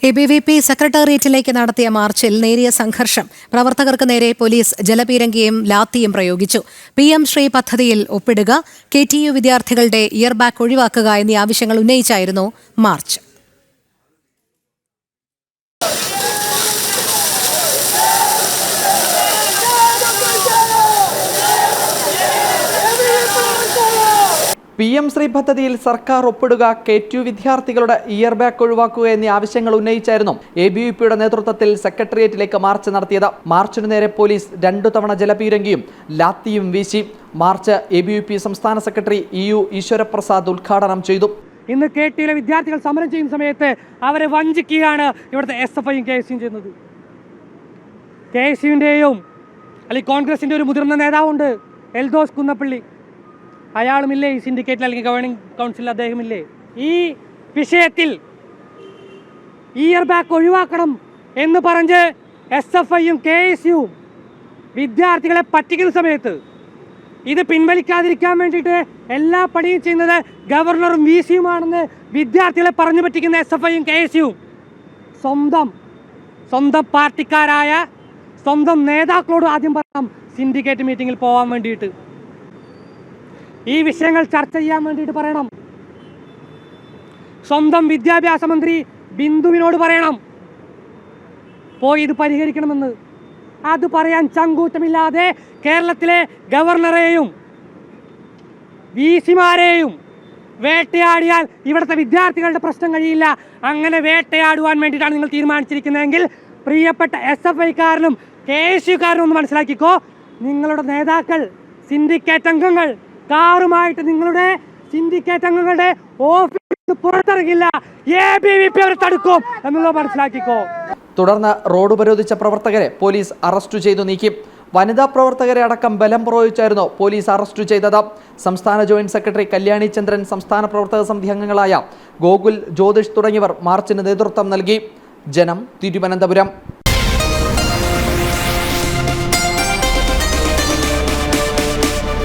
ABVP സെക്രട്ടേറിയറ്റിലേക്ക് നടത്തിയ മാർച്ചിൽ നേരിയ സംഘർഷം. പ്രവർത്തകർക്ക് നേരെ പോലീസ് ജലപീരങ്കിയും ലാത്തിയും പ്രയോഗിച്ചു. PM ശ്രീ പദ്ധതിയിൽ ഒപ്പിടുക, KTU വിദ്യാർത്ഥികളുടെ ഇയർ ബാഗ് ഒഴിവാക്കുക എന്നീ ആവശ്യങ്ങൾ ഉന്നയിച്ചായിരുന്നു മാർച്ച്. PM ശ്രീ പദ്ധതിയിൽ സർക്കാർ ഒപ്പിടുക, KTU വിദ്യാർത്ഥികളുടെ ഇയർ ബാഗ് ഒഴിവാക്കുക എന്നീ ആവശ്യങ്ങൾ ഉന്നയിച്ചായിരുന്നു ABVPയുടെ നേതൃത്വത്തിൽ സെക്രട്ടേറിയറ്റിലേക്ക് മാർച്ച് നടത്തിയത്. മാർച്ചിനു നേരെ പോലീസ് 2 തവണ ജലപീരങ്കിയും ലാത്തിയും വീശി. മാർച്ച് ABVP സംസ്ഥാന സെക്രട്ടറി EU ഈശ്വരപ്രസാദ് ഉദ്ഘാടനം ചെയ്തു. ഇന്ന് KTUയിലെ വിദ്യാർത്ഥികൾ സമരം ചെയ്യുന്ന സമയത്ത് അവരെ വഞ്ചിക്കുകയാണ് ഇവിടുത്തെ SFIയും KSUവും ചെയ്യുന്നത്. KSUവിൻ്റെയും അല്ലെങ്കിൽ കോൺഗ്രസിൻ്റെ ഒരു മുതിർന്ന നേതാവുണ്ട്, എൽദോസ് കുന്നപ്പള്ളി. അയാളുമില്ലേ ഈ സിൻഡിക്കേറ്റിൽ അല്ലെങ്കിൽ ഗവേണിംഗ് കൗൺസിലിൽ, അദ്ദേഹമില്ലേ? ഈ വിഷയത്തിൽ ഇയർ ബാഗ് ഒഴിവാക്കണം എന്ന് പറഞ്ഞ് SFIയും KSUവും വിദ്യാർത്ഥികളെ പറ്റിക്കുന്ന സമയത്ത് ഇത് പിൻവലിക്കാതിരിക്കാൻ വേണ്ടിയിട്ട് എല്ലാ പണിയും ചെയ്യുന്നത് ഗവർണറും VCയുമാണെന്ന് വിദ്യാർത്ഥികളെ പറഞ്ഞു പറ്റിക്കുന്ന SFIയും KSUവും സ്വന്തം പാർട്ടിക്കാരായ സ്വന്തം നേതാക്കളോട് ആദ്യം പറയണം സിൻഡിക്കേറ്റ് മീറ്റിങ്ങിൽ പോകാൻ വേണ്ടിയിട്ട്, ഈ വിഷയങ്ങൾ ചർച്ച ചെയ്യാൻ വേണ്ടിയിട്ട് പറയണം. സ്വന്തം വിദ്യാഭ്യാസ മന്ത്രി ബിന്ദുവിനോട് പറയണം പോയി ഇത് പരിഹരിക്കണമെന്ന്. അത് പറയാൻ ചങ്കൂറ്റമില്ലാതെ കേരളത്തിലെ ഗവർണറെയും VCമാരെയും വേട്ടയാടിയാൽ ഇവിടുത്തെ വിദ്യാർത്ഥികളുടെ പ്രശ്നം കഴിയില്ല. അങ്ങനെ വേട്ടയാടുവാൻ വേണ്ടിയിട്ടാണ് നിങ്ങൾ തീരുമാനിച്ചിരിക്കുന്നതെങ്കിൽ പ്രിയപ്പെട്ട SFIക്കാരനും KSUക്കാരനും ഒന്ന് മനസ്സിലാക്കിക്കോ, നിങ്ങളുടെ നേതാക്കൾ സിൻഡിക്കേറ്റ് അംഗങ്ങൾ കാറുമായിട്ട് നിങ്ങളുടെ സിൻഡിക്കേറ്റ് അംഗങ്ങളുടെ ഓഫീസിൽ പുറത്തിറങ്ങില്ല. ABVP അവരെ തടുക്കും എന്നുള്ളത് മനസ്സിലാക്കിക്കോ. തുടർന്ന് റോഡ് ഉപരോധിച്ച പ്രവർത്തകരെ പോലീസ് അറസ്റ്റ് ചെയ്തു നീക്കി. വനിതാ പ്രവർത്തകരെ അടക്കം ബലം പ്രയോഗിച്ചായിരുന്നു പോലീസ് അറസ്റ്റ് ചെയ്തത്. സംസ്ഥാന ജോയിന്റ് സെക്രട്ടറി കല്യാണി ചന്ദ്രൻ, സംസ്ഥാന പ്രവർത്തക സമിതി അംഗങ്ങളായ ഗോകുൽ, ജ്യോതിഷ് തുടങ്ങിയവർ മാർച്ചിന് നേതൃത്വം നൽകി. ജനം, തിരുവനന്തപുരം.